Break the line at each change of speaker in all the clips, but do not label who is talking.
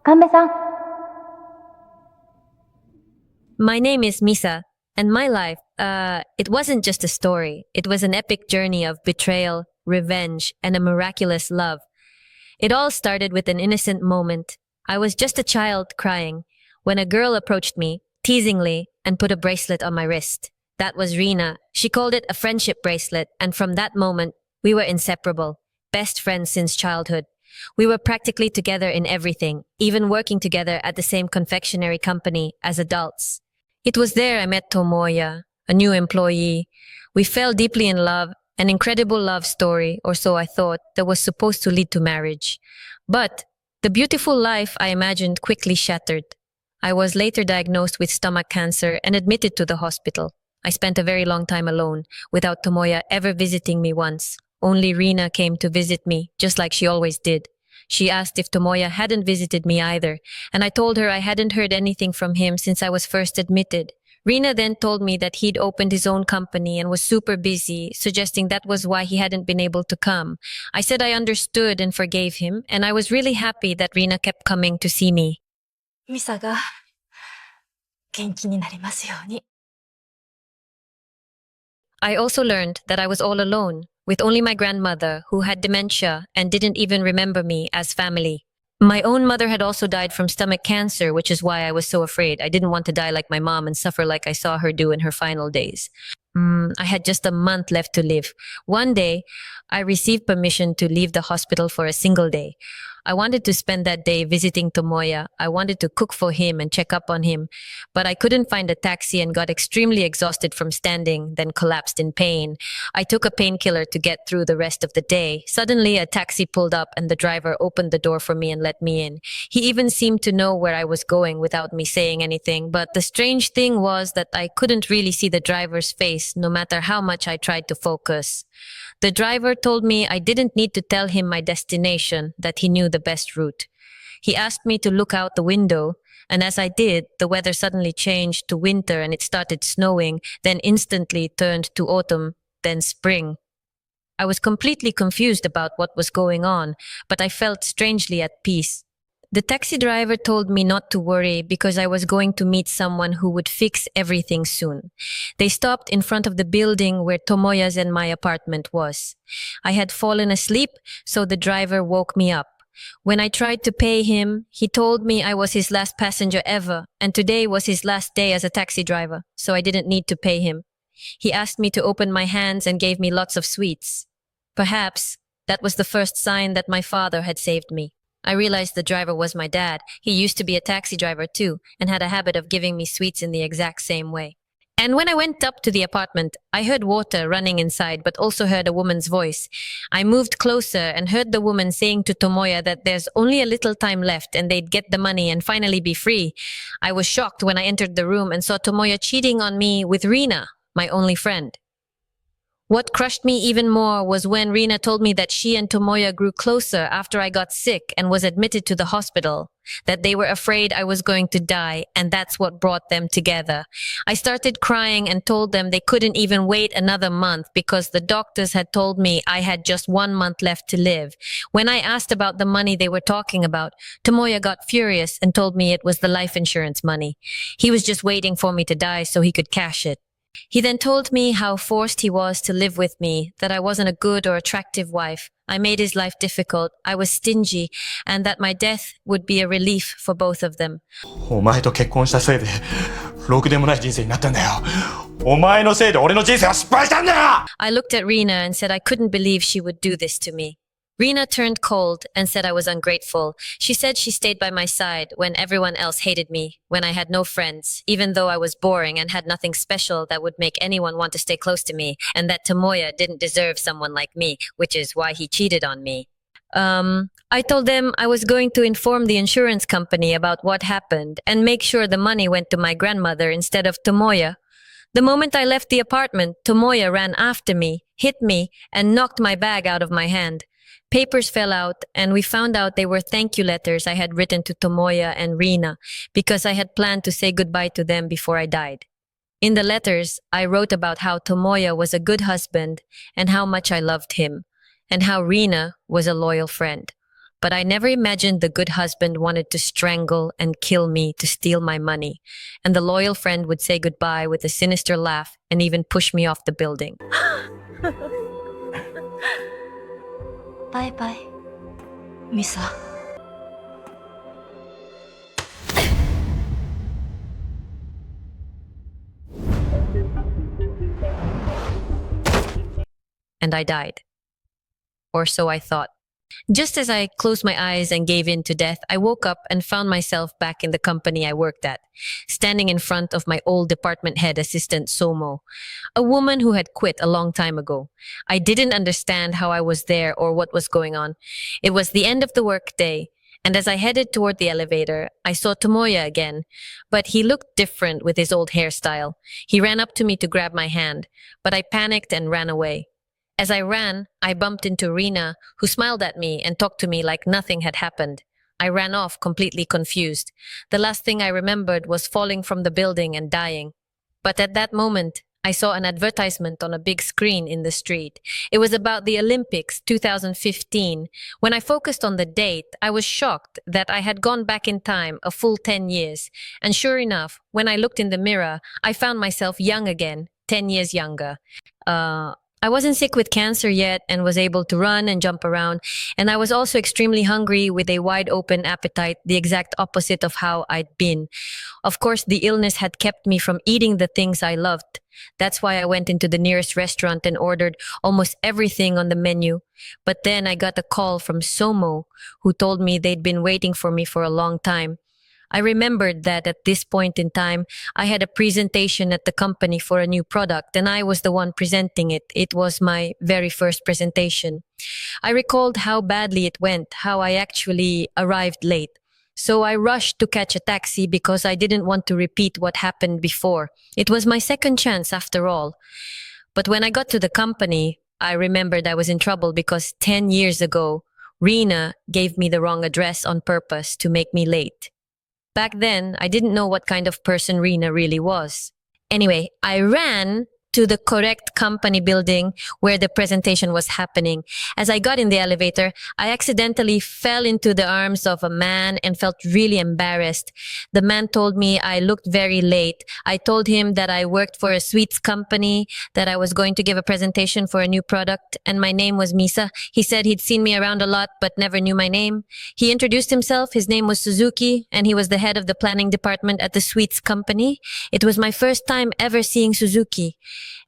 神戸さん。
My name is Misa, and my life, it wasn't just a story. It was an epic journey of betrayal, revenge, and a miraculous love. It all started with an innocent moment. I was just a child crying when a girl approached me, teasingly, and put a bracelet on my wrist. That was Rina. She called it a friendship bracelet, and from that moment, we were inseparable, best friends since childhood. We were practically together in everything, even working together at the same confectionery company as adults. It was there I met Tomoya, a new employee. We fell deeply in love, an incredible love story, or so I thought, that was supposed to lead to marriage. But the beautiful life I imagined quickly shattered. I was later diagnosed with stomach cancer and admitted to the hospital. I spent a very long time alone, without Tomoya ever visiting me once. Only Rina came to visit me, just like she always did. She asked if Tomoya hadn't visited me either, and I told her I hadn't heard anything from him since I was first admitted. Rina then told me that he'd opened his own company and was super busy, suggesting that was why he hadn't been able to come. I said I understood and forgave him, and I was really happy that Rina kept coming to see me.
ミサが元気になりますように。
I also learned that I was all alone, with only my grandmother, who had dementia and didn't even remember me as family. My own mother had also died from stomach cancer, which is why I was so afraid. I didn't want to die like my mom and suffer like I saw her do in her final days. I had just a month left to live. One day, I received permission to leave the hospital for a single day. I wanted to spend that day visiting Tomoya. I wanted to cook for him and check up on him, but I couldn't find a taxi and got extremely exhausted from standing, then collapsed in pain. I took a painkiller to get through the rest of the day. Suddenly, a taxi pulled up and the driver opened the door for me and let me in. He even seemed to know where I was going without me saying anything, but the strange thing was that I couldn't really see the driver's face, no matter how much I tried to focus. The driver told me I didn't need to tell him my destination, that he knew the best route. He asked me to look out the window, and as I did, the weather suddenly changed to winter and it started snowing, then instantly turned to autumn, then spring. I was completely confused about what was going on, but I felt strangely at peace. The taxi driver told me not to worry because I was going to meet someone who would fix everything soon. They stopped in front of the building where Tomoya's and my apartment was. I had fallen asleep, so the driver woke me up. When I tried to pay him, he told me I was his last passenger ever, and today was his last day as a taxi driver, so I didn't need to pay him. He asked me to open my hands and gave me lots of sweets. Perhaps that was the first sign that my father had saved me. I realized the driver was my dad. He used to be a taxi driver too, and had a habit of giving me sweets in the exact same way. And when I went up to the apartment, I heard water running inside, but also heard a woman's voice. I moved closer and heard the woman saying to Tomoya that there's only a little time left and they'd get the money and finally be free. I was shocked when I entered the room and saw Tomoya cheating on me with Rina, my only friend. What crushed me even more was when Rina told me that she and Tomoya grew closer after I got sick and was admitted to the hospital, that they were afraid I was going to die, and that's what brought them together. I started crying and told them they couldn't even wait another month because the doctors had told me I had just 1 month left to live. When I asked about the money they were talking about, Tomoya got furious and told me it was the life insurance money. He was just waiting for me to die so he could cash it. He then told me how forced he was to live with me, that I wasn't a good or attractive wife. I made his life difficult, I was stingy, and that my death would be a relief for both of them.
お前と結婚したせいでろくでもない人生になったんだよ。お前のせいで俺の人生は失敗したんだよ。
I looked at Rina and said I couldn't believe she would do this to me. Rina turned cold and said I was ungrateful. She said she stayed by my side when everyone else hated me, when I had no friends, even though I was boring and had nothing special that would make anyone want to stay close to me, and that Tomoya didn't deserve someone like me, which is why he cheated on me. I told them I was going to inform the insurance company about what happened and make sure the money went to my grandmother instead of Tomoya. The moment I left the apartment, Tomoya ran after me, hit me, and knocked my bag out of my hand. Papers fell out, and we found out they were thank you letters I had written to Tomoya and Rina because I had planned to say goodbye to them before I died. In the letters, I wrote about how Tomoya was a good husband and how much I loved him, and how Rina was a loyal friend. But I never imagined the good husband wanted to strangle and kill me to steal my money, and the loyal friend would say goodbye with a sinister laugh and even push me off the building.
バイバイ、ミサ。
And I died. Or so I thought. Just as I closed my eyes and gave in to death, I woke up and found myself back in the company I worked at, standing in front of my old department head assistant Somo, a woman who had quit a long time ago. I didn't understand how I was there or what was going on. It was the end of the workday, and as I headed toward the elevator, I saw Tomoya again, but he looked different with his old hairstyle. He ran up to me to grab my hand, but I panicked and ran away. As I ran, I bumped into Rina, who smiled at me and talked to me like nothing had happened. I ran off completely confused. The last thing I remembered was falling from the building and dying. But at that moment, I saw an advertisement on a big screen in the street. It was about the Olympics 2015. When I focused on the date, I was shocked that I had gone back in time a full 10 years. And sure enough, when I looked in the mirror, I found myself young again, 10 years younger. I wasn't sick with cancer yet and was able to run and jump around. And I was also extremely hungry with a wide open appetite, the exact opposite of how I'd been. Of course, the illness had kept me from eating the things I loved. That's why I went into the nearest restaurant and ordered almost everything on the menu. But then I got a call from Somo, who told me they'd been waiting for me for a long time. I remembered that at this point in time, I had a presentation at the company for a new product, and I was the one presenting it. It was my very first presentation. I recalled how badly it went, how I actually arrived late. So I rushed to catch a taxi because I didn't want to repeat what happened before. It was my second chance after all. But when I got to the company, I remembered I was in trouble because 10 years ago, Rina gave me the wrong address on purpose to make me late. Back then, I didn't know what kind of person Rina really was. Anyway, I ran to the correct company building where the presentation was happening. As I got in the elevator, I accidentally fell into the arms of a man and felt really embarrassed. The man told me I looked very late. I told him that I worked for a sweets company, that I was going to give a presentation for a new product, and my name was Misa. He said he'd seen me around a lot but never knew my name. He introduced himself. His name was Suzuki, and he was the head of the planning department at the sweets company. It was my first time ever seeing Suzuki.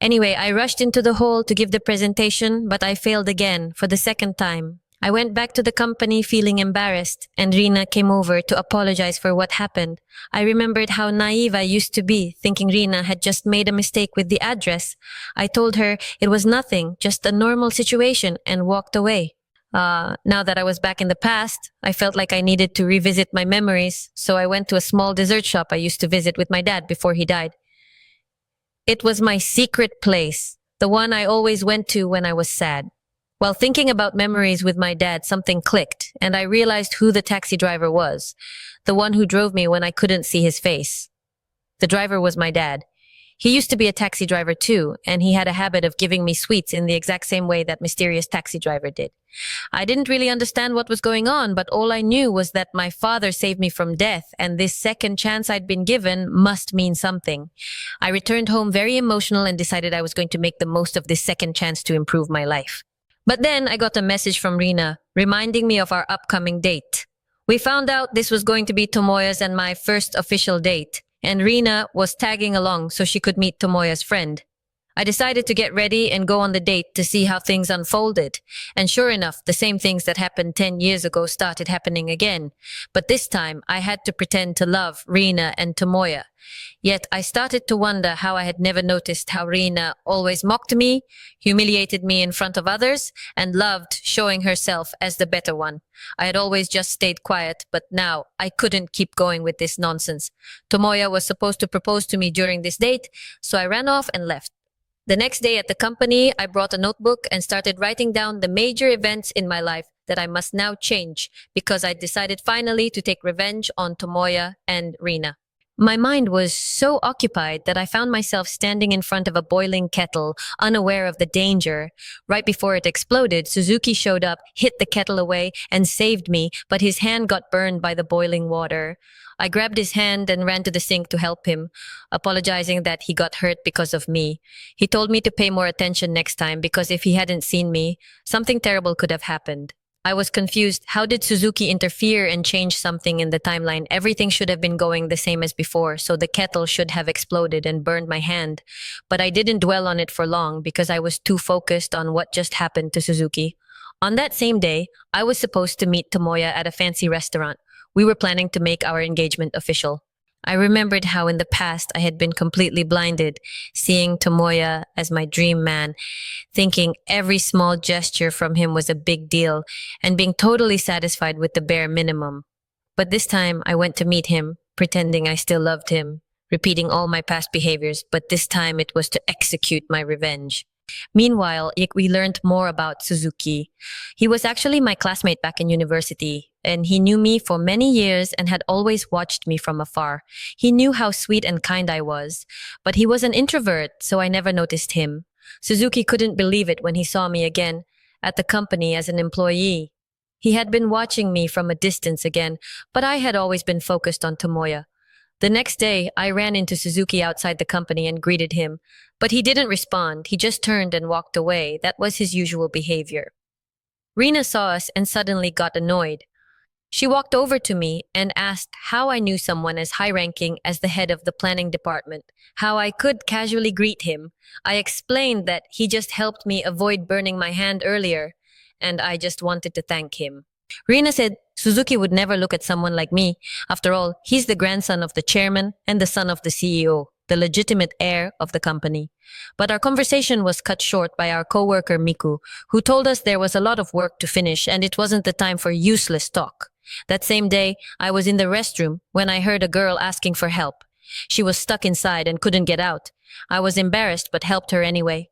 Anyway, I rushed into the hall to give the presentation, but I failed again for the second time. I went back to the company feeling embarrassed, and Rina came over to apologize for what happened. I remembered how naive I used to be, thinking Rina had just made a mistake with the address. I told her it was nothing, just a normal situation, and walked away. Now that I was back in the past, I felt like I needed to revisit my memories, so I went to a small dessert shop I used to visit with my dad before he died. It was my secret place, the one I always went to when I was sad. While thinking about memories with my dad, something clicked, and I realized who the taxi driver was, the one who drove me when I couldn't see his face. The driver was my dad. He used to be a taxi driver too, and he had a habit of giving me sweets in the exact same way that mysterious taxi driver did. I didn't really understand what was going on, but all I knew was that my father saved me from death, and this second chance I'd been given must mean something. I returned home very emotional and decided I was going to make the most of this second chance to improve my life. But then I got a message from Rina, reminding me of our upcoming date. We found out this was going to be Tomoya's and my first official date, and Rina was tagging along so she could meet Tomoya's friend. I decided to get ready and go on the date to see how things unfolded. And sure enough, the same things that happened 10 years ago started happening again. But this time, I had to pretend to love Rina and Tomoya. Yet I started to wonder how I had never noticed how Rina always mocked me, humiliated me in front of others, and loved showing herself as the better one. I had always just stayed quiet, but now I couldn't keep going with this nonsense. Tomoya was supposed to propose to me during this date, so I ran off and left. The next day at the company, I brought a notebook and started writing down the major events in my life that I must now change because I decided finally to take revenge on Tomoya and Rina. My mind was so occupied that I found myself standing in front of a boiling kettle, unaware of the danger. Right before it exploded, Suzuki showed up, hit the kettle away, and saved me, but his hand got burned by the boiling water. I grabbed his hand and ran to the sink to help him, apologizing that he got hurt because of me. He told me to pay more attention next time because if he hadn't seen me, something terrible could have happened. I was confused. How did Suzuki interfere and change something in the timeline? Everything should have been going the same as before, so the kettle should have exploded and burned my hand. But I didn't dwell on it for long because I was too focused on what just happened to Suzuki. On that same day, I was supposed to meet Tomoya at a fancy restaurant. We were planning to make our engagement official. I remembered how in the past I had been completely blinded, seeing Tomoya as my dream man, thinking every small gesture from him was a big deal, and being totally satisfied with the bare minimum. But this time I went to meet him, pretending I still loved him, repeating all my past behaviors, but this time it was to execute my revenge. Meanwhile, we learned more about Suzuki. He was actually my classmate back in university, and he knew me for many years and had always watched me from afar. He knew how sweet and kind I was, but he was an introvert, so I never noticed him. Suzuki couldn't believe it when he saw me again at the company as an employee. He had been watching me from a distance again, but I had always been focused on Tomoya. The next day, I ran into Suzuki outside the company and greeted him, but he didn't respond. He just turned and walked away. That was his usual behavior. Rina saw us and suddenly got annoyed. She walked over to me and asked how I knew someone as high-ranking as the head of the planning department, how I could casually greet him. I explained that he just helped me avoid burning my hand earlier, and I just wanted to thank him. Rina said Suzuki would never look at someone like me. After all, he's the grandson of the chairman and the son of the CEO, the legitimate heir of the company. But our conversation was cut short by our coworker Miku, who told us there was a lot of work to finish and it wasn't the time for useless talk. That same day, I was in the restroom when I heard a girl asking for help. She was stuck inside and couldn't get out. I was embarrassed but helped her anyway.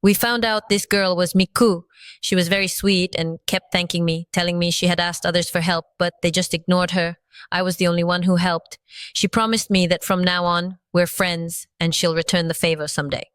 We found out this girl was Miku. She was very sweet and kept thanking me, telling me she had asked others for help, but they just ignored her. I was the only one who helped. She promised me that from now on, we're friends and she'll return the favor someday.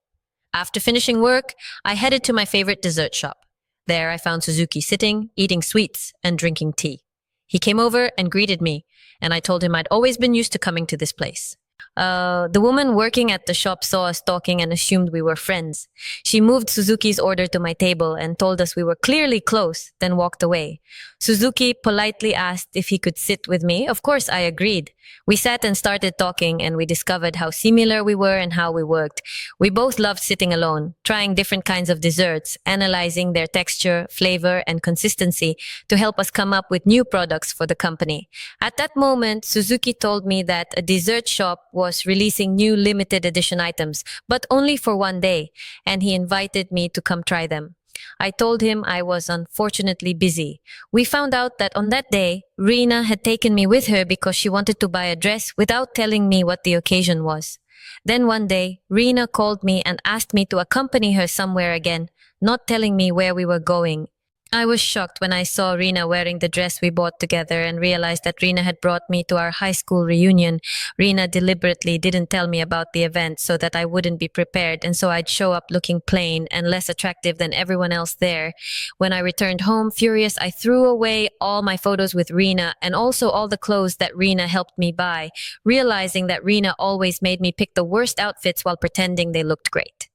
After finishing work, I headed to my favorite dessert shop. There I found Suzuki sitting, eating sweets, and drinking tea. He came over and greeted me, and I told him I'd always been used to coming to this place. The woman working at the shop saw us talking and assumed we were friends. She moved Suzuki's order to my table and told us we were clearly close, then walked away. Suzuki politely asked if he could sit with me. Of course, I agreed. We sat and started talking, and we discovered how similar we were and how we worked. We both loved sitting alone, trying different kinds of desserts, analyzing their texture, flavor, and consistency to help us come up with new products for the company. At that moment, Suzuki told me that a dessert shop was releasing new limited edition items, but only for one day, and he invited me to come try them. I told him I was unfortunately busy. We found out that on that day, Rina had taken me with her because she wanted to buy a dress without telling me what the occasion was. Then one day, Rina called me and asked me to accompany her somewhere again, not telling me where we were going. I was shocked when I saw Rina wearing the dress we bought together and realized that Rina had brought me to our high school reunion. Rina deliberately didn't tell me about the event so that I wouldn't be prepared, and so I'd show up looking plain and less attractive than everyone else there. When I returned home, furious, I threw away all my photos with Rina and also all the clothes that Rina helped me buy, realizing that Rina always made me pick the worst outfits while pretending they looked great.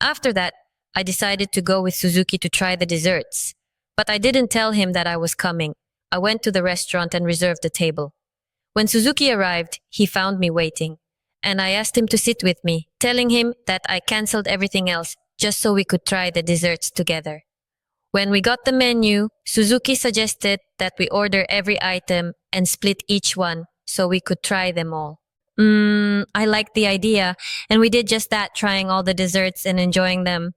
After that, I decided to go with Suzuki to try the desserts. But I didn't tell him that I was coming. I went to the restaurant and reserved a table. When Suzuki arrived, he found me waiting, and I asked him to sit with me, telling him that I canceled everything else just so we could try the desserts together. When we got the menu, Suzuki suggested that we order every item and split each one so we could try them all. I liked the idea, and we did just that, trying all the desserts and enjoying them.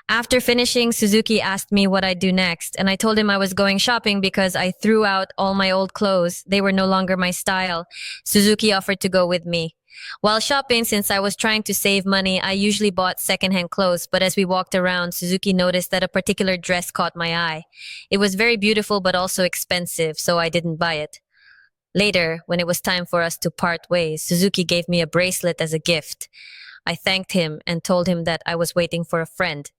After finishing, Suzuki asked me what I'd do next, and I told him I was going shopping because I threw out all my old clothes. They were no longer my style. Suzuki offered to go with me. While shopping, since I was trying to save money, I usually bought secondhand clothes, but as we walked around, Suzuki noticed that a particular dress caught my eye. It was very beautiful but also expensive, so I didn't buy it. Later, when it was time for us to part ways, Suzuki gave me a bracelet as a gift. I thanked him and told him that I was waiting for a friend.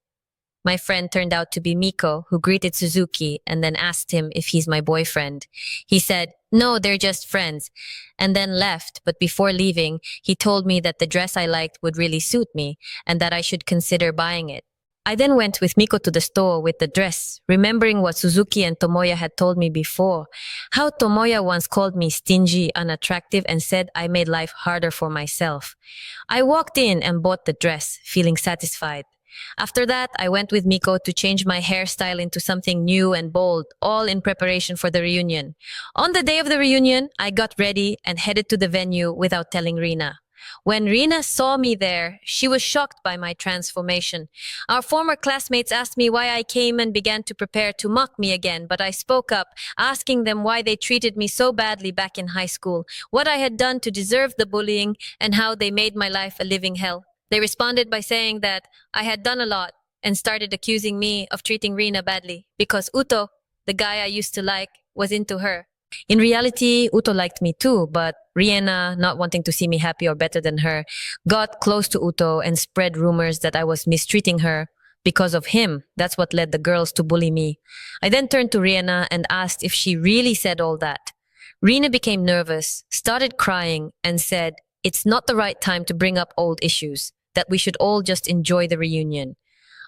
My friend turned out to be Miko, who greeted Suzuki and then asked him if he's my boyfriend. He said, "No, they're just friends," and then left. But before leaving, he told me that the dress I liked would really suit me and that I should consider buying it. I then went with Miko to the store with the dress, remembering what Suzuki and Tomoya had told me before. How Tomoya once called me stingy, unattractive, and said I made life harder for myself. I walked in and bought the dress, feeling satisfied. After that, I went with Miko to change my hairstyle into something new and bold, all in preparation for the reunion. On the day of the reunion, I got ready and headed to the venue without telling Rina. When Rina saw me there, she was shocked by my transformation. Our former classmates asked me why I came and began to prepare to mock me again, but I spoke up, asking them why they treated me so badly back in high school, what I had done to deserve the bullying, and how they made my life a living hell. They responded by saying that I had done a lot and started accusing me of treating Rina badly because Uto, the guy I used to like, was into her. In reality, Uto liked me too, but Riena, not wanting to see me happy or better than her, got close to Uto and spread rumors that I was mistreating her. Because of him, that's what led the girls to bully me. I then turned to Riena and asked if she really said all that. Rina became nervous, started crying, and said, "It's not the right time to bring up old issues, that we should all just enjoy the reunion."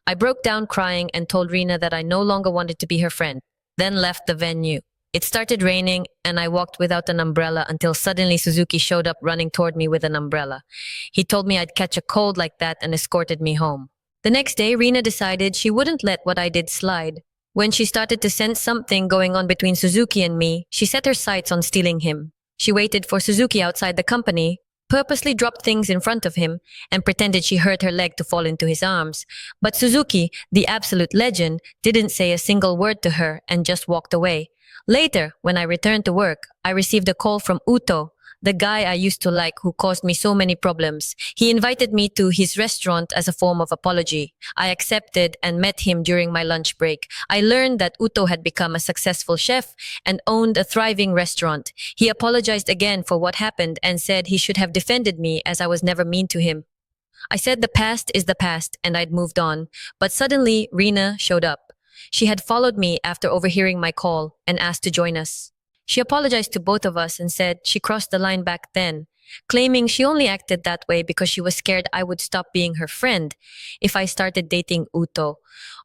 I broke down crying and told Rina that I no longer wanted to be her friend, then left the venue. It started raining and I walked without an umbrella until suddenly Suzuki showed up running toward me with an umbrella. He told me I'd catch a cold like that and escorted me home. The next day, Rina decided she wouldn't let what I did slide. When she started to sense something going on between Suzuki and me, she set her sights on stealing him. She waited for Suzuki outside the company, purposely dropped things in front of him, and pretended she hurt her leg to fall into his arms. But Suzuki, the absolute legend, didn't say a single word to her and just walked away. Later, when I returned to work, I received a call from Uto, the guy I used to like who caused me so many problems. He invited me to his restaurant as a form of apology. I accepted and met him during my lunch break. I learned that Uto had become a successful chef and owned a thriving restaurant. He apologized again for what happened and said he should have defended me as I was never mean to him. I said the past is the past and I'd moved on, but suddenly Rina showed up. She had followed me after overhearing my call and asked to join us. She apologized to both of us and said she crossed the line back then, claiming she only acted that way because she was scared I would stop being her friend if I started dating Uto.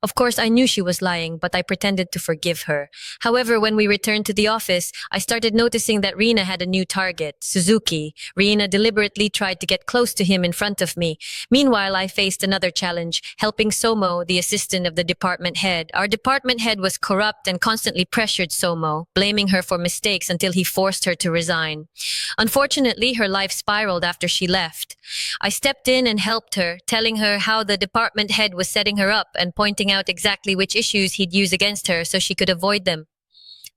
Of course, I knew she was lying, but I pretended to forgive her. However, when we returned to the office, I started noticing that Rina had a new target, Suzuki. Rina deliberately tried to get close to him in front of me. Meanwhile, I faced another challenge, helping Somo, the assistant of the department head. Our department head was corrupt and constantly pressured Somo, blaming her for mistakes until he forced her to resign. Unfortunately, her life spiraled after she left. I stepped in and helped her, telling her how the department head was setting her up and pointing out exactly which issues he'd use against her so she could avoid them.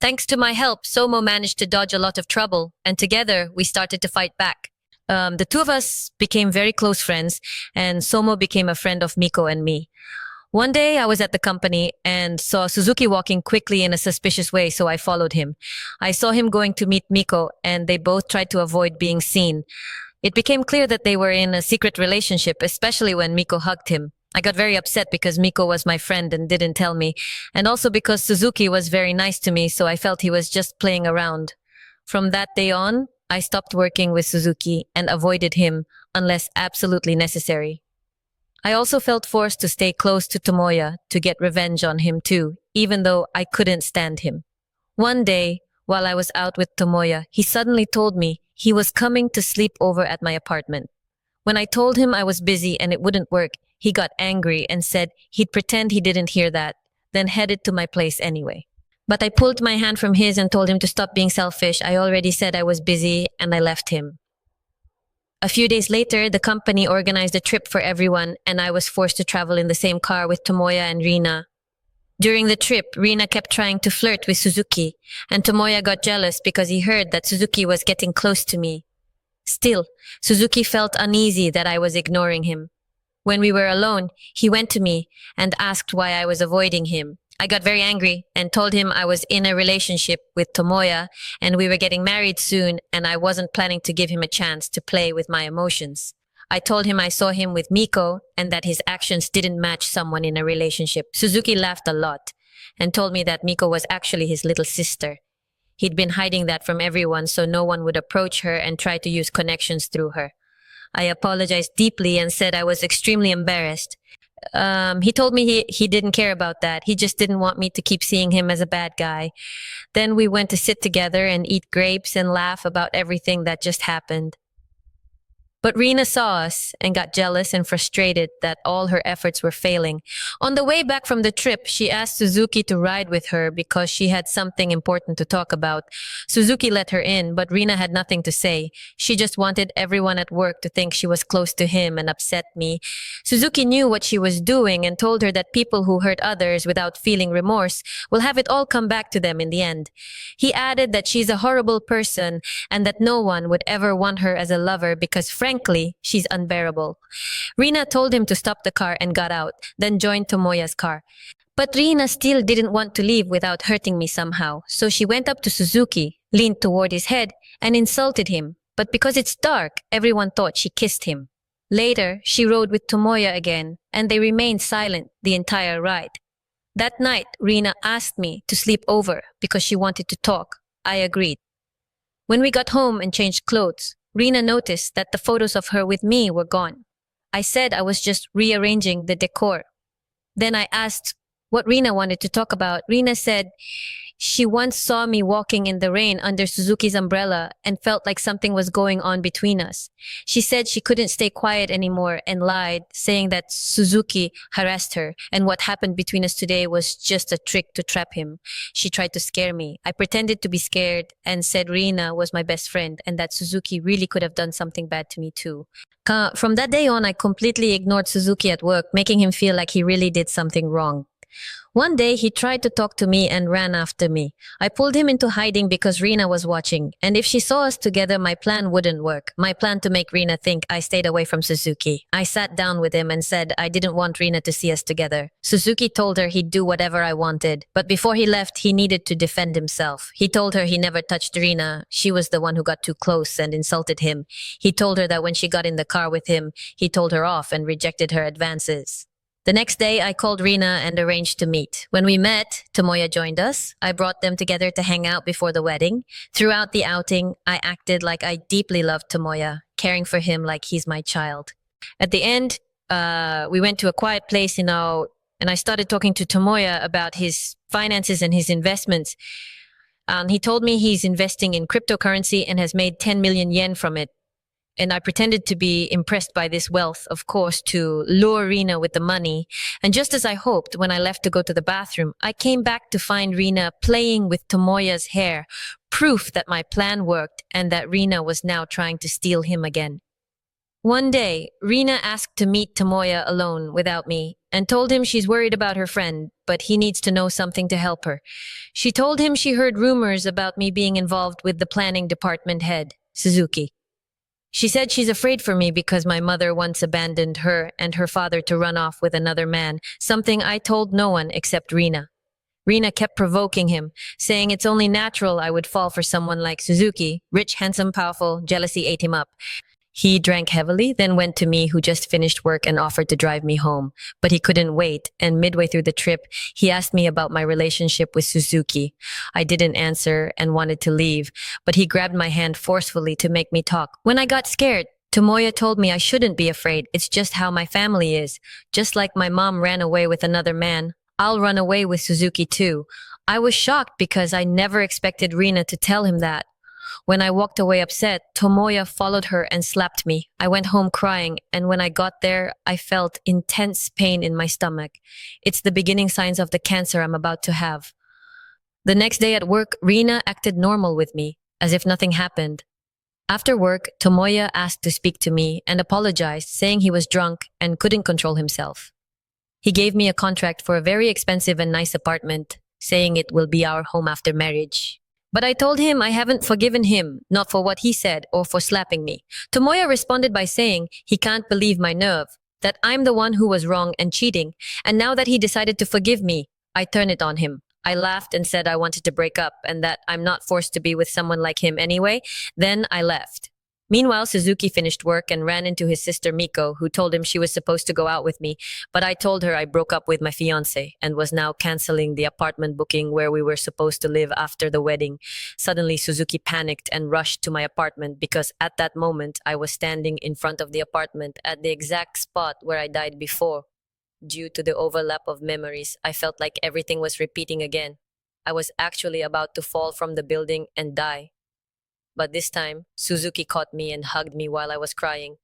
Thanks to my help, Somo managed to dodge a lot of trouble, and together we started to fight back. The two of us became very close friends, and Somo became a friend of Miko and me. One day I was at the company and saw Suzuki walking quickly in a suspicious way, so I followed him. I saw him going to meet Miko, and they both tried to avoid being seen. It became clear that they were in a secret relationship, especially when Miko hugged him. I got very upset because Miko was my friend and didn't tell me, and also because Suzuki was very nice to me, so I felt he was just playing around. From that day on, I stopped working with Suzuki and avoided him unless absolutely necessary. I also felt forced to stay close to Tomoya to get revenge on him too, even though I couldn't stand him. One day, while I was out with Tomoya, he suddenly told me he was coming to sleep over at my apartment. When I told him I was busy and it wouldn't work, he got angry and said he'd pretend he didn't hear that, then headed to my place anyway. But I pulled my hand from his and told him to stop being selfish. I already said I was busy and I left him. A few days later, the company organized a trip for everyone and I was forced to travel in the same car with Tomoya and Rina. During the trip, Rina kept trying to flirt with Suzuki, and Tomoya got jealous because he heard that Suzuki was getting close to me. Still, Suzuki felt uneasy that I was ignoring him. When we were alone, he went to me and asked why I was avoiding him. I got very angry and told him I was in a relationship with Tomoya and we were getting married soon and I wasn't planning to give him a chance to play with my emotions. I told him I saw him with Miko and that his actions didn't match someone in a relationship. Suzuki laughed a lot and told me that Miko was actually his little sister. He'd been hiding that from everyone so no one would approach her and try to use connections through her. I apologized deeply and said I was extremely embarrassed. He told me he didn't care about that. He just didn't want me to keep seeing him as a bad guy. Then we went to sit together and eat grapes and laugh about everything that just happened. But Rina saw us and got jealous and frustrated that all her efforts were failing. On the way back from the trip, she asked Suzuki to ride with her because she had something important to talk about. Suzuki let her in, but Rina had nothing to say. She just wanted everyone at work to think she was close to him and upset me. Suzuki knew what she was doing and told her that people who hurt others without feeling remorse will have it all come back to them in the end. He added that she's a horrible person and that no one would ever want her as a lover because frankly, she's unbearable. Rina told him to stop the car and got out, then joined Tomoya's car. But Rina still didn't want to leave without hurting me somehow, so she went up to Suzuki, leaned toward his head, and insulted him. But because it's dark, everyone thought she kissed him. Later, she rode with Tomoya again, and they remained silent the entire ride. That night, Rina asked me to sleep over because she wanted to talk. I agreed. When we got home and changed clothes, Rina noticed that the photos of her with me were gone. I said I was just rearranging the decor. Then I asked what Rina wanted to talk about. Rina said she once saw me walking in the rain under Suzuki's umbrella and felt like something was going on between us. She said she couldn't stay quiet anymore and lied, saying that Suzuki harassed her and what happened between us today was just a trick to trap him. She tried to scare me. I pretended to be scared and said Rina was my best friend and that Suzuki really could have done something bad to me too. From that day on, I completely ignored Suzuki at work, making him feel like he really did something wrong. One day, he tried to talk to me and ran after me. I pulled him into hiding because Rina was watching, and if she saw us together, my plan wouldn't work. My plan to make Rina think I stayed away from Suzuki. I sat down with him and said I didn't want Rina to see us together. Suzuki told her he'd do whatever I wanted, but before he left, he needed to defend himself. He told her he never touched Rina. She was the one who got too close and insulted him. He told her that when she got in the car with him, he told her off and rejected her advances. The next day, I called Rina and arranged to meet. When we met, Tomoya joined us. I brought them together to hang out before the wedding. Throughout the outing, I acted like I deeply loved Tomoya, caring for him like he's my child. At the end, we went to a quiet place, and I started talking to Tomoya about his finances and his investments. He told me he's investing in cryptocurrency and has made 10 million yen from it. And I pretended to be impressed by this wealth, of course, to lure Rina with the money. And just as I hoped, when I left to go to the bathroom, I came back to find Rina playing with Tomoya's hair, proof that my plan worked and that Rina was now trying to steal him again. One day, Rina asked to meet Tomoya alone without me and told him she's worried about her friend, but he needs to know something to help her. She told him she heard rumors about me being involved with the planning department head, Suzuki. She said she's afraid for me because my mother once abandoned her and her father to run off with another man, something I told no one except Rina. Rina kept provoking him, saying it's only natural I would fall for someone like Suzuki. Rich, handsome, powerful, jealousy ate him up. He drank heavily, then went to me, who just finished work and offered to drive me home. But he couldn't wait, and midway through the trip, he asked me about my relationship with Suzuki. I didn't answer and wanted to leave, but he grabbed my hand forcefully to make me talk. When I got scared, Tomoya told me I shouldn't be afraid. It's just how my family is. Just like my mom ran away with another man, I'll run away with Suzuki too. I was shocked because I never expected Rina to tell him that. When I walked away upset, Tomoya followed her and slapped me. I went home crying, and when I got there, I felt intense pain in my stomach. It's the beginning signs of the cancer I'm about to have. The next day at work, Rina acted normal with me, as if nothing happened. After work, Tomoya asked to speak to me and apologized, saying he was drunk and couldn't control himself. He gave me a contract for a very expensive and nice apartment, saying it will be our home after marriage. But I told him I haven't forgiven him, not for what he said or for slapping me. Tomoya responded by saying he can't believe my nerve, that I'm the one who was wrong and cheating, and now that he decided to forgive me, I turned it on him. I laughed and said I wanted to break up and that I'm not forced to be with someone like him anyway. Then I left. Meanwhile, Suzuki finished work and ran into his sister Miko, who told him she was supposed to go out with me, but I told her I broke up with my fiance and was now canceling the apartment booking where we were supposed to live after the wedding. Suddenly, Suzuki panicked and rushed to my apartment because at that moment I was standing in front of the apartment at the exact spot where I died before. Due to the overlap of memories, I felt like everything was repeating again. I was actually about to fall from the building and die. But this time, Suzuki caught me and hugged me while I was crying.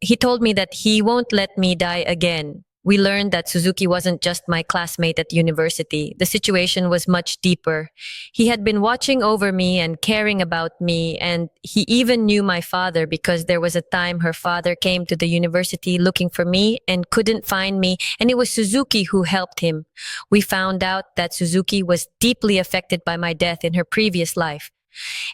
He told me that he won't let me die again. We learned that Suzuki wasn't just my classmate at university. The situation was much deeper. He had been watching over me and caring about me, and he even knew my father because there was a time her father came to the university looking for me and couldn't find me, and it was Suzuki who helped him. We found out that Suzuki was deeply affected by my death in her previous life.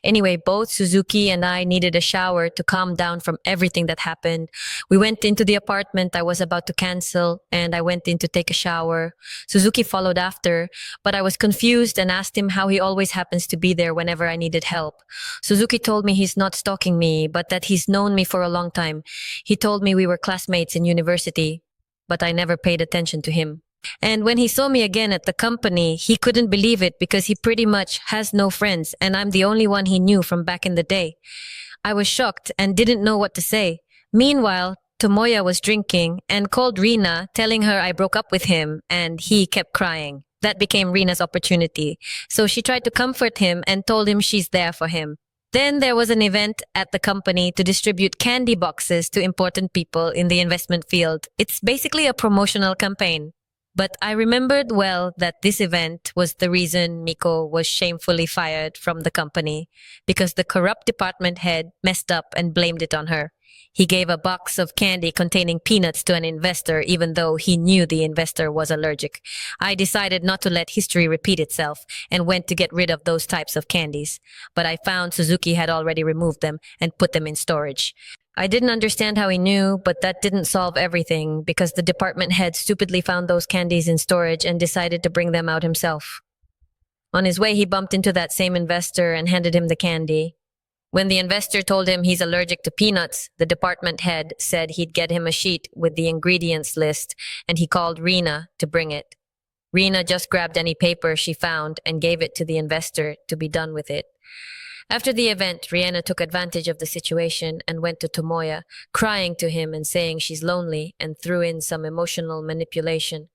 Anyway, both Suzuki and I needed a shower to calm down from everything that happened. We went into the apartment I was about to cancel, and I went in to take a shower. Suzuki followed after, but I was confused and asked him how he always happens to be there whenever I needed help. Suzuki told me he's not stalking me, but that he's known me for a long time. He told me we were classmates in university, but I never paid attention to him. And when he saw me again at the company, he couldn't believe it because he pretty much has no friends and I'm the only one he knew from back in the day. I was shocked and didn't know what to say. Meanwhile, Tomoya was drinking and called Rina, telling her I broke up with him, and he kept crying. That became Rina's opportunity. So she tried to comfort him and told him she's there for him. Then there was an event at the company to distribute candy boxes to important people in the investment field. It's basically a promotional campaign. But I remembered well that this event was the reason Miko was shamefully fired from the company because the corrupt department head messed up and blamed it on her. He gave a box of candy containing peanuts to an investor even though he knew the investor was allergic. I decided not to let history repeat itself and went to get rid of those types of candies. But I found Suzuki had already removed them and put them in storage. I didn't understand how he knew, but that didn't solve everything because the department head stupidly found those candies in storage and decided to bring them out himself. On his way, he bumped into that same investor and handed him the candy. When the investor told him he's allergic to peanuts, the department head said he'd get him a sheet with the ingredients list, and he called Rina to bring it. Rina just grabbed any paper she found and gave it to the investor to be done with it. After the event, Rihanna took advantage of the situation and went to Tomoya, crying to him and saying she's lonely, and threw in some emotional manipulation.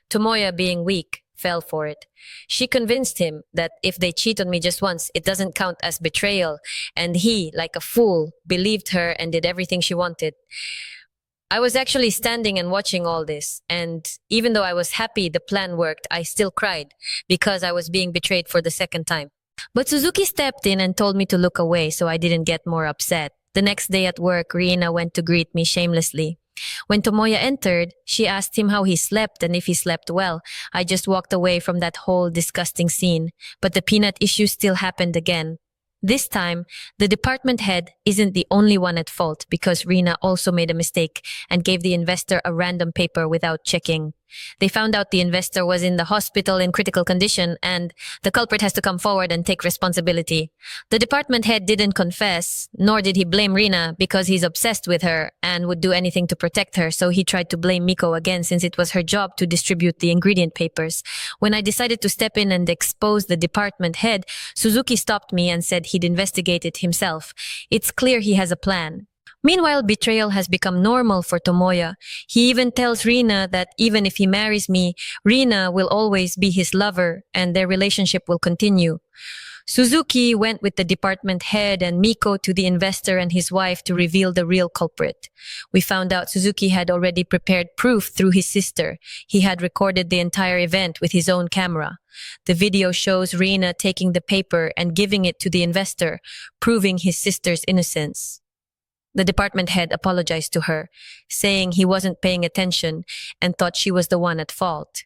Tomoya, being weak, fell for it. She convinced him that if they cheat on me just once, it doesn't count as betrayal, and he, like a fool, believed her and did everything she wanted. I was actually standing and watching all this, and even though I was happy the plan worked, I still cried because I was being betrayed for the second time. But Suzuki stepped in and told me to look away so I didn't get more upset. The next day at work, Riina went to greet me shamelessly. When Tomoya entered, she asked him how he slept and if he slept well. I just walked away from that whole disgusting scene, but the peanut issue still happened again. This time, the department head isn't the only one at fault because Rina also made a mistake and gave the investor a random paper without checking. They found out the investor was in the hospital in critical condition and the culprit has to come forward and take responsibility. The department head didn't confess, nor did he blame Rina because he's obsessed with her and would do anything to protect her, so he tried to blame Miko again since it was her job to distribute the ingredient papers. When I decided to step in and expose the department head, Suzuki stopped me and said he'd investigate it himself. It's clear he has a plan. Meanwhile, betrayal has become normal for Tomoya. He even tells Rina that even if he marries me, Rina will always be his lover and their relationship will continue. Suzuki went with the department head and Miko to the investor and his wife to reveal the real culprit. We found out Suzuki had already prepared proof through his sister. He had recorded the entire event with his own camera. The video shows Rina taking the paper and giving it to the investor, proving his sister's innocence. The department head apologized to her, saying he wasn't paying attention and thought she was the one at fault.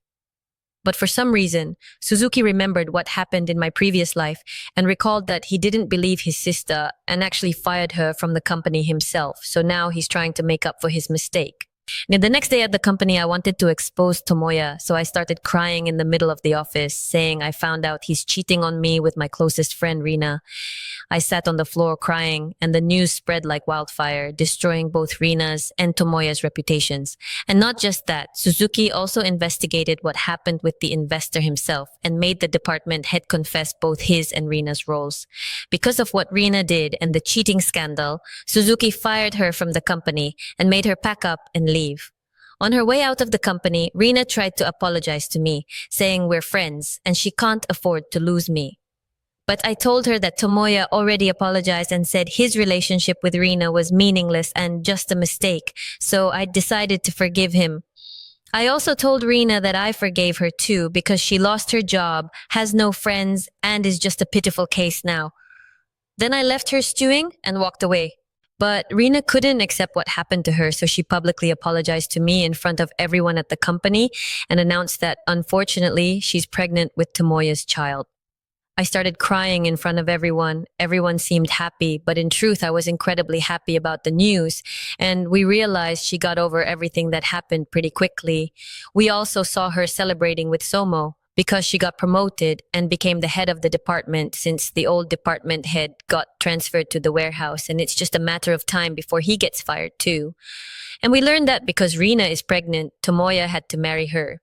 But for some reason, Suzuki remembered what happened in my previous life and recalled that he didn't believe his sister and actually fired her from the company himself, so now he's trying to make up for his mistake. The next day at the company, I wanted to expose Tomoya, so I started crying in the middle of the office, saying I found out he's cheating on me with my closest friend, Rina. I sat on the floor crying, and the news spread like wildfire, destroying both Rina's and Tomoya's reputations. And not just that, Suzuki also investigated what happened with the investor himself and made the department head confess both his and Rina's roles. Because of what Rina did and the cheating scandal, Suzuki fired her from the company and made her pack up and leave. On her way out of the company, Rina tried to apologize to me, saying we're friends and she can't afford to lose me. But I told her that Tomoya already apologized and said his relationship with Rina was meaningless and just a mistake, so I decided to forgive him. I also told Rina that I forgave her too because she lost her job, has no friends, and is just a pitiful case now. Then I left her stewing and walked away. But Rina couldn't accept what happened to her, so she publicly apologized to me in front of everyone at the company and announced that unfortunately she's pregnant with Tomoya's child. I started crying in front of everyone. Everyone seemed happy, but in truth, I was incredibly happy about the news. And we realized she got over everything that happened pretty quickly. We also saw her celebrating with Somo because she got promoted and became the head of the department since the old department head got transferred to the warehouse. And it's just a matter of time before he gets fired too. And we learned that because Rina is pregnant, Tomoya had to marry her.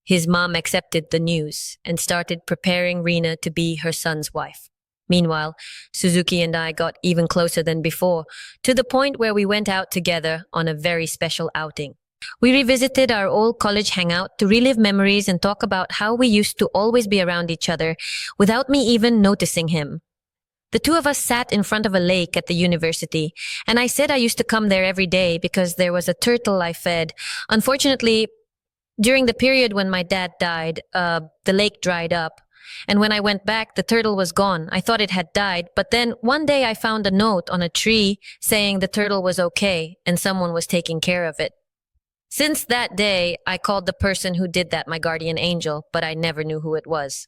His mom accepted the news and started preparing Rina to be her son's wife. Meanwhile, Suzuki and I got even closer than before, to the point where we went out together on a very special outing. We revisited our old college hangout to relive memories and talk about how we used to always be around each other without me even noticing him. The two of us sat in front of a lake at the university, and I said I used to come there every day because there was a turtle I fed. Unfortunately, during the period when my dad died, the lake dried up. And when I went back, the turtle was gone. I thought it had died. But then one day I found a note on a tree saying the turtle was okay and someone was taking care of it. Since that day, I called the person who did that my guardian angel, but I never knew who it was.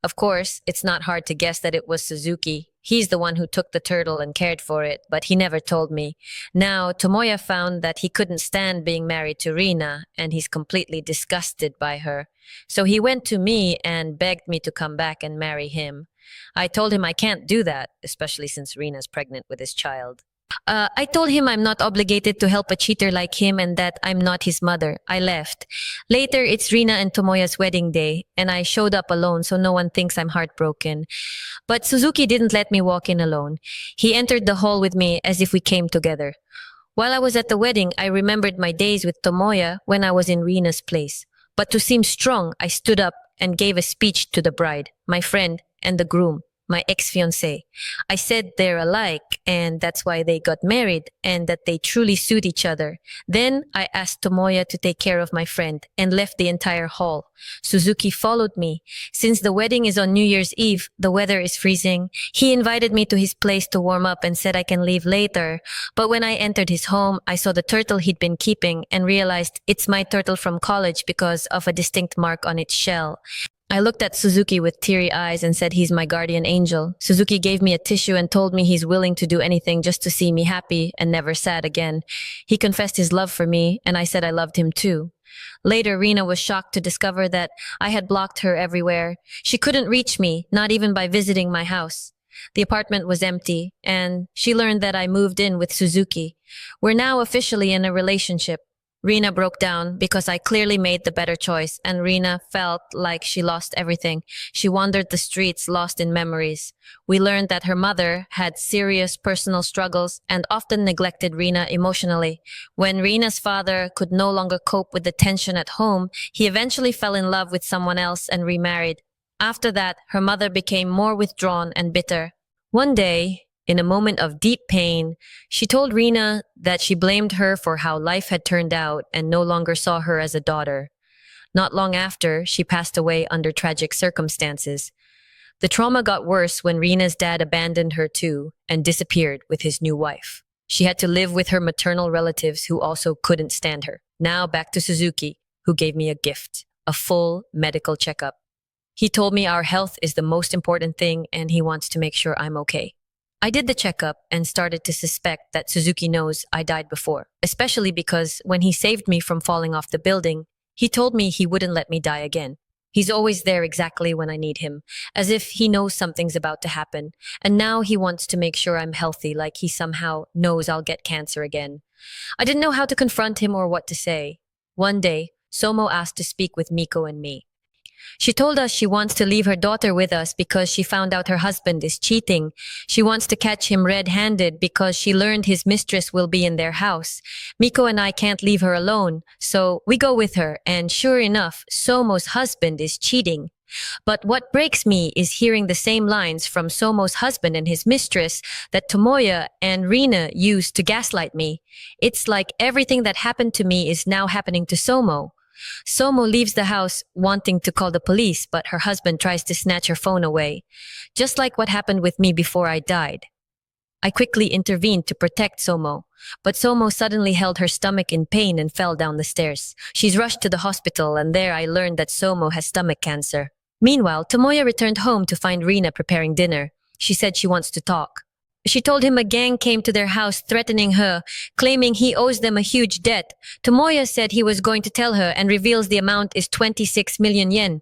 Of course, it's not hard to guess that it was Suzuki. He's the one who took the turtle and cared for it, but he never told me. Now, Tomoya found that he couldn't stand being married to Rina, and he's completely disgusted by her. So he went to me and begged me to come back and marry him. I told him I can't do that, especially since Rina's pregnant with his child. I told him I'm not obligated to help a cheater like him and that I'm not his mother. I left. Later, it's Rina and Tomoya's wedding day, and I showed up alone so no one thinks I'm heartbroken. But Suzuki didn't let me walk in alone. He entered the hall with me as if we came together. While I was at the wedding, I remembered my days with Tomoya when I was in Rina's place. But to seem strong, I stood up and gave a speech to the bride, my friend, and the groom, my ex-fiancé. I said they're alike and that's why they got married and that they truly suit each other. Then I asked Tomoya to take care of my friend and left the entire hall. Suzuki followed me. Since the wedding is on New Year's Eve, the weather is freezing. He invited me to his place to warm up and said I can leave later. But when I entered his home, I saw the turtle he'd been keeping and realized it's my turtle from college because of a distinct mark on its shell. I looked at Suzuki with teary eyes and said he's my guardian angel. Suzuki gave me a tissue and told me he's willing to do anything just to see me happy and never sad again. He confessed his love for me, and I said I loved him too. Later, Rina was shocked to discover that I had blocked her everywhere. She couldn't reach me, not even by visiting my house. The apartment was empty, and she learned that I moved in with Suzuki. We're now officially in a relationship. Rina broke down because I clearly made the better choice, and Rina felt like she lost everything. She wandered the streets, lost in memories. We learned that her mother had serious personal struggles and often neglected Rina emotionally. When Rina's father could no longer cope with the tension at home, he eventually fell in love with someone else and remarried. After that, her mother became more withdrawn and bitter. One day, in a moment of deep pain, she told Rina that she blamed her for how life had turned out and no longer saw her as a daughter. Not long after, she passed away under tragic circumstances. The trauma got worse when Rina's dad abandoned her too and disappeared with his new wife. She had to live with her maternal relatives who also couldn't stand her. Now back to Suzuki, who gave me a gift, a full medical checkup. He told me our health is the most important thing and he wants to make sure I'm okay. I did the checkup and started to suspect that Suzuki knows I died before, especially because when he saved me from falling off the building, he told me he wouldn't let me die again. He's always there exactly when I need him, as if he knows something's about to happen, and now he wants to make sure I'm healthy, like he somehow knows I'll get cancer again. I didn't know how to confront him or what to say. One day, Somo asked to speak with Miko and me. She told us she wants to leave her daughter with us because she found out her husband is cheating. She wants to catch him red-handed because she learned his mistress will be in their house. Miko and I can't leave her alone, so we go with her, and sure enough, Somo's husband is cheating. But what breaks me is hearing the same lines from Somo's husband and his mistress that Tomoya and Rina used to gaslight me. It's like everything that happened to me is now happening to Somo. Somo leaves the house wanting to call the police, but her husband tries to snatch her phone away. Just like what happened with me before I died. I quickly intervened to protect Somo, but Somo suddenly held her stomach in pain and fell down the stairs. She's rushed to the hospital, and there I learned that Somo has stomach cancer. Meanwhile, Tomoya returned home to find Rina preparing dinner. She said she wants to talk. She told him a gang came to their house threatening her, claiming he owes them a huge debt. Tomoya said he was going to tell her and reveals the amount is 26 million yen.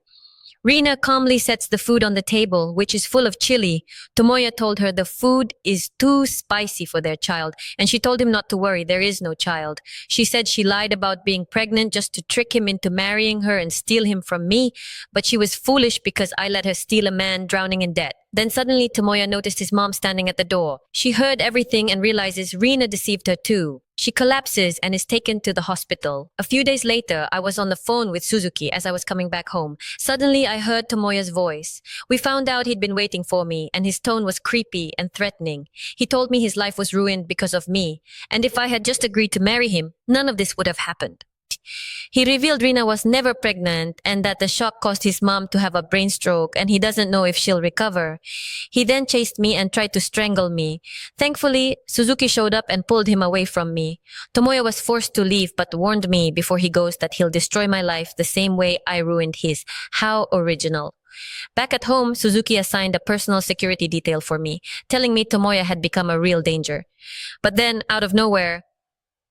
Rina calmly sets the food on the table, which is full of chili. Tomoya told her the food is too spicy for their child, and she told him not to worry, there is no child. She said she lied about being pregnant just to trick him into marrying her and steal him from me, but she was foolish because I let her steal a man drowning in debt. Then suddenly Tomoya noticed his mom standing at the door. She heard everything and realizes Rina deceived her too. She collapses and is taken to the hospital. A few days later, I was on the phone with Suzuki as I was coming back home. Suddenly, I heard Tomoya's voice. We found out he'd been waiting for me, and his tone was creepy and threatening. He told me his life was ruined because of me, and if I had just agreed to marry him, none of this would have happened. He revealed Rina was never pregnant and that the shock caused his mom to have a brain stroke and he doesn't know if she'll recover. He then chased me and tried to strangle me. Thankfully, Suzuki showed up and pulled him away from me. Tomoya was forced to leave but warned me before he goes that he'll destroy my life the same way I ruined his. How original. Back at home, Suzuki assigned a personal security detail for me, telling me Tomoya had become a real danger. But then, out of nowhere,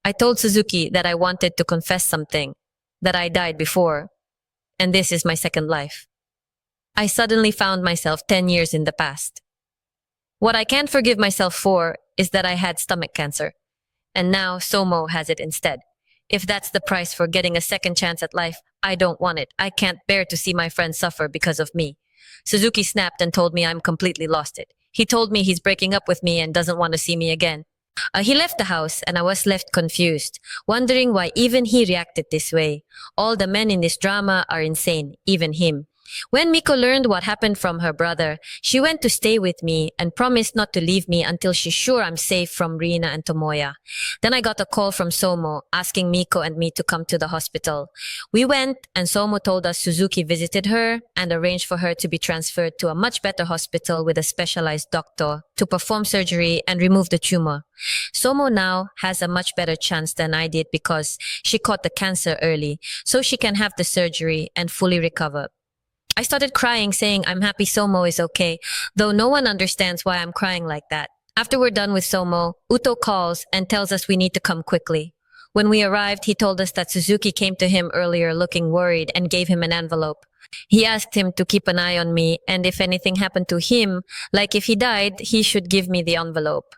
I told Suzuki that I wanted to confess something, that I died before, and this is my second life. I suddenly found myself 10 years in the past. What I can't forgive myself for is that I had stomach cancer, and now Somo has it instead. If that's the price for getting a second chance at life, I don't want it. I can't bear to see my friends suffer because of me. Suzuki snapped and told me I'm completely lost it. He told me he's breaking up with me and doesn't want to see me again. He left the house and I was left confused, wondering why even he reacted this way. All the men in this drama are insane, even him. When Miko learned what happened from her brother, she went to stay with me and promised not to leave me until she's sure I'm safe from Rina and Tomoya. Then I got a call from Somo asking Miko and me to come to the hospital. We went and Somo told us Suzuki visited her and arranged for her to be transferred to a much better hospital with a specialized doctor to perform surgery and remove the tumor. Somo now has a much better chance than I did because she caught the cancer early, so she can have the surgery and fully recover. I started crying, saying I'm happy Somo is okay, though no one understands why I'm crying like that. After we're done with Somo, Uto calls and tells us we need to come quickly. When we arrived, he told us that Suzuki came to him earlier looking worried and gave him an envelope. He asked him to keep an eye on me, and if anything happened to him, like if he died, he should give me the envelope.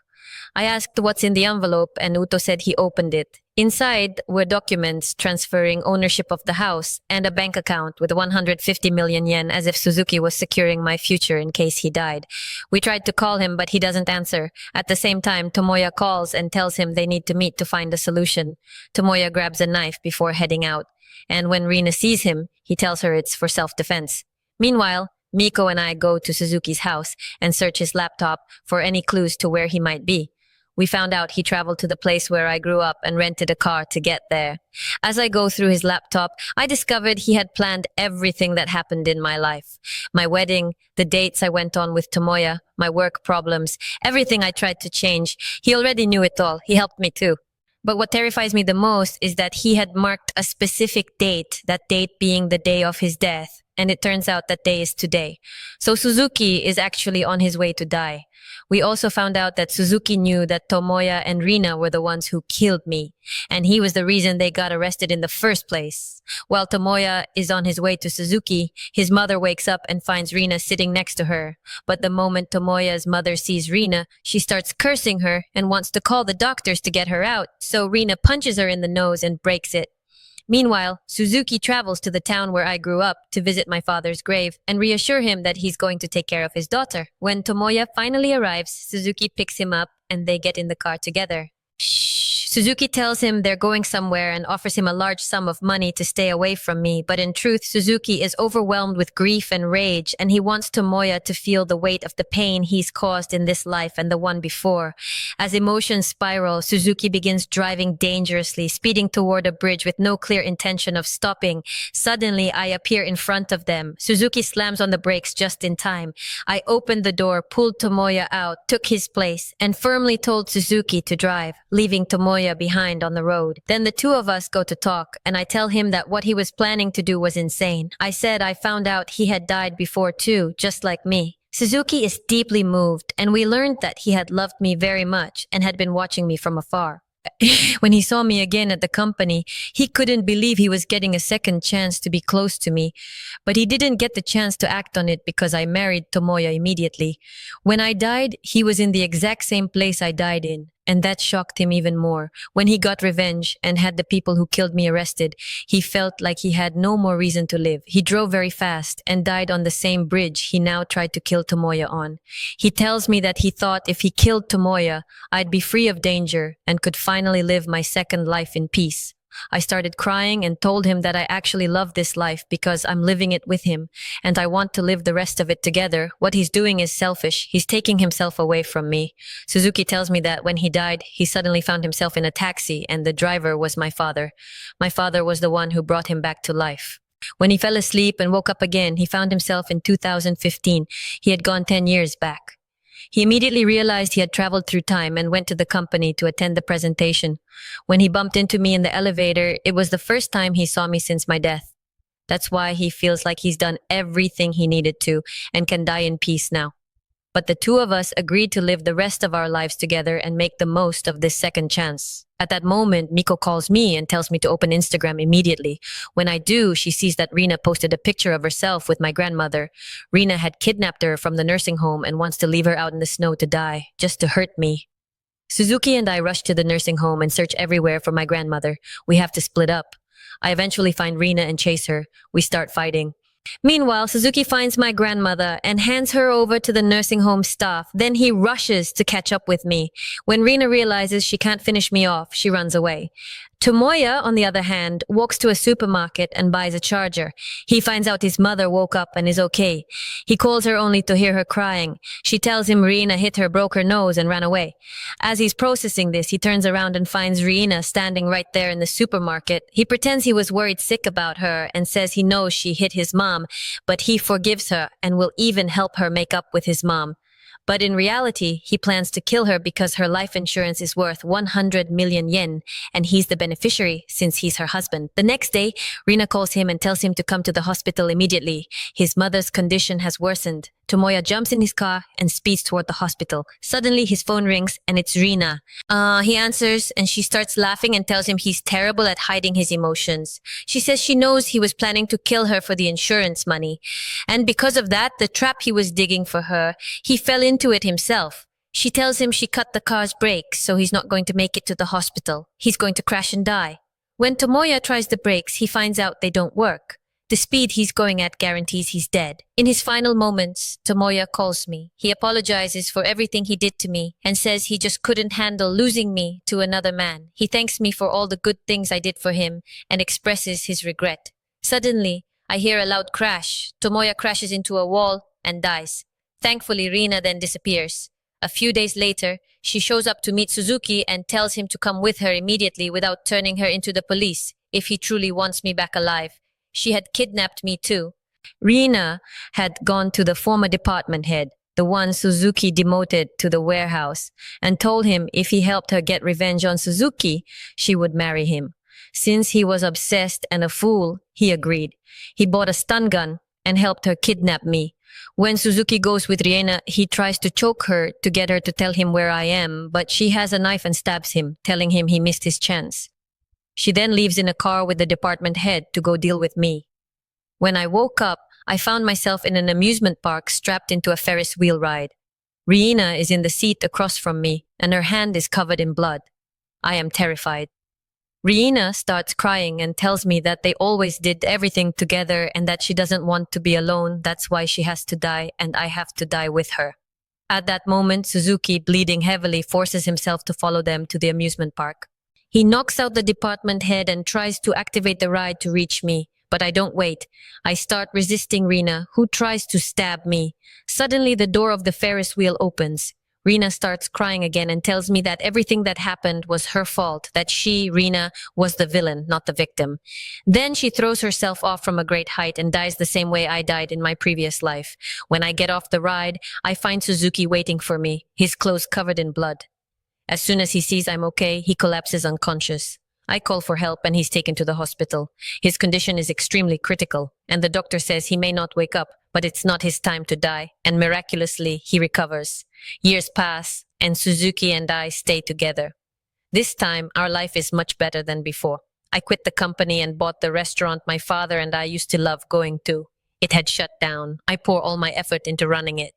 I asked what's in the envelope, and Uto said he opened it. Inside were documents transferring ownership of the house and a bank account with 150 million yen as if Suzuki was securing my future in case he died. We tried to call him, but he doesn't answer. At the same time, Tomoya calls and tells him they need to meet to find a solution. Tomoya grabs a knife before heading out, and when Rina sees him, he tells her it's for self-defense. Meanwhile, Miko and I go to Suzuki's house and search his laptop for any clues to where he might be. We found out he traveled to the place where I grew up and rented a car to get there. As I go through his laptop, I discovered he had planned everything that happened in my life. My wedding, the dates I went on with Tomoya, my work problems, everything I tried to change. He already knew it all. He helped me too. But what terrifies me the most is that he had marked a specific date, that date being the day of his death. and it turns out that day is today. So Suzuki is actually on his way to die. We also found out that Suzuki knew that Tomoya and Rina were the ones who killed me, and he was the reason they got arrested in the first place. While Tomoya is on his way to Suzuki, his mother wakes up and finds Rina sitting next to her. But the moment Tomoya's mother sees Rina, she starts cursing her and wants to call the doctors to get her out, so Rina punches her in the nose and breaks it. Meanwhile, Suzuki travels to the town where I grew up to visit my father's grave and reassure him that he's going to take care of his daughter. When Tomoya finally arrives, Suzuki picks him up and they get in the car together. Suzuki tells him they're going somewhere and offers him a large sum of money to stay away from me, but in truth, Suzuki is overwhelmed with grief and rage, and he wants Tomoya to feel the weight of the pain he's caused in this life and the one before. As emotions spiral, Suzuki begins driving dangerously, speeding toward a bridge with no clear intention of stopping. Suddenly, I appear in front of them. Suzuki slams on the brakes just in time. I opened the door, pulled Tomoya out, took his place, and firmly told Suzuki to drive, leaving Tomoya behind on the road. Then the two of us go to talk, and I tell him that what he was planning to do was insane. I said I found out he had died before too, just like me. Suzuki is deeply moved, and we learned that he had loved me very much and had been watching me from afar. When he saw me again at the company, he couldn't believe he was getting a second chance to be close to me. But he didn't get the chance to act on it because I married Tomoya immediately. When I died, he was in the exact same place I died in, and that shocked him even more. When he got revenge and had the people who killed me arrested, he felt like he had no more reason to live. He drove very fast and died on the same bridge he now tried to kill Tomoya on. He tells me that he thought if he killed Tomoya, I'd be free of danger and could finally live my second life in peace. I started crying and told him that I actually love this life because I'm living it with him, and I want to live the rest of it together. What he's doing is selfish. He's taking himself away from me. Suzuki tells me that when he died, he suddenly found himself in a taxi, and the driver was my father. My father was the one who brought him back to life. When he fell asleep and woke up again, he found himself in 2015. He had gone 10 years back. He immediately realized he had traveled through time and went to the company to attend the presentation. When he bumped into me in the elevator, it was the first time he saw me since my death. That's why he feels like he's done everything he needed to and can die in peace now. But the two of us agreed to live the rest of our lives together and make the most of this second chance. At that moment, Miko calls me and tells me to open Instagram immediately. When I do, she sees that Rina posted a picture of herself with my grandmother. Rina had kidnapped her from the nursing home and wants to leave her out in the snow to die, just to hurt me. Suzuki and I rush to the nursing home and search everywhere for my grandmother. We have to split up. I eventually find Rina and chase her. We start fighting. Meanwhile, Suzuki finds my grandmother and hands her over to the nursing home staff. Then he rushes to catch up with me. When Rina realizes she can't finish me off, she runs away. Tomoya, on the other hand, walks to a supermarket and buys a charger. He finds out his mother woke up and is okay. He calls her only to hear her crying. She tells him Rina hit her, broke her nose, and ran away. As he's processing this, he turns around and finds Rina standing right there in the supermarket. He pretends he was worried sick about her and says he knows she hit his mom, but he forgives her and will even help her make up with his mom. But in reality, he plans to kill her because her life insurance is worth 100 million yen, and he's the beneficiary since he's her husband. The next day, Rina calls him and tells him to come to the hospital immediately. His mother's condition has worsened. Tomoya jumps in his car and speeds toward the hospital. Suddenly, his phone rings and it's Rina. He answers and she starts laughing and tells him he's terrible at hiding his emotions. She says she knows he was planning to kill her for the insurance money. And because of that, the trap he was digging for her, he fell into it himself. She tells him she cut the car's brakes, so he's not going to make it to the hospital. He's going to crash and die. When Tomoya tries the brakes, he finds out they don't work. The speed he's going at guarantees he's dead. In his final moments, Tomoya calls me. He apologizes for everything he did to me and says he just couldn't handle losing me to another man. He thanks me for all the good things I did for him and expresses his regret. Suddenly, I hear a loud crash. Tomoya crashes into a wall and dies. Thankfully, Rina then disappears. A few days later, she shows up to meet Suzuki and tells him to come with her immediately without turning her into the police if he truly wants me back alive. She had kidnapped me too. Rina had gone to the former department head, the one Suzuki demoted to the warehouse, and told him if he helped her get revenge on Suzuki, she would marry him. Since he was obsessed and a fool, he agreed. He bought a stun gun and helped her kidnap me. When Suzuki goes with Riena, he tries to choke her to get her to tell him where I am, but she has a knife and stabs him, telling him he missed his chance. She then leaves in a car with the department head to go deal with me. When I woke up, I found myself in an amusement park strapped into a Ferris wheel ride. Riena is in the seat across from me, and her hand is covered in blood. I am terrified. Riena starts crying and tells me that they always did everything together and that she doesn't want to be alone. That's why she has to die, and I have to die with her. At that moment, Suzuki, bleeding heavily, forces himself to follow them to the amusement park. He knocks out the department head and tries to activate the ride to reach me, but I don't wait. I start resisting Riena, who tries to stab me. Suddenly, the door of the Ferris wheel opens. Riena starts crying again and tells me that everything that happened was her fault, that she, Riena, was the villain, not the victim. Then she throws herself off from a great height and dies the same way I died in my previous life. When I get off the ride, I find Suzuki waiting for me, his clothes covered in blood. As soon as he sees I'm okay, he collapses unconscious. I call for help and he's taken to the hospital. His condition is extremely critical, and the doctor says he may not wake up, but it's not his time to die, and miraculously, he recovers. Years pass, and Suzuki and I stay together. This time, our life is much better than before. I quit the company and bought the restaurant my father and I used to love going to. It had shut down. I pour all my effort into running it.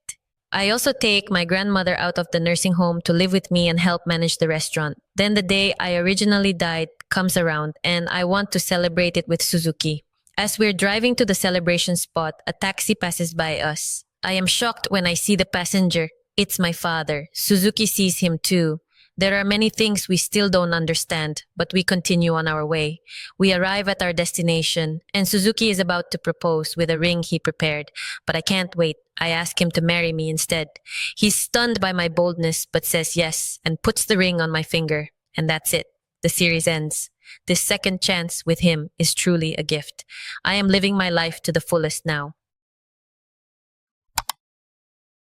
I also take my grandmother out of the nursing home to live with me and help manage the restaurant. Then the day I originally died comes around, and I want to celebrate it with Suzuki. As we're driving to the celebration spot, a taxi passes by us. I am shocked when I see the passenger. It's my father. Suzuki sees him too. There are many things we still don't understand, but we continue on our way. We arrive at our destination, and Suzuki is about to propose with a ring he prepared. But I can't wait. I ask him to marry me instead. He's stunned by my boldness, but says yes, and puts the ring on my finger. And that's it. The series ends. This second chance with him is truly a gift. I am living my life to the fullest now.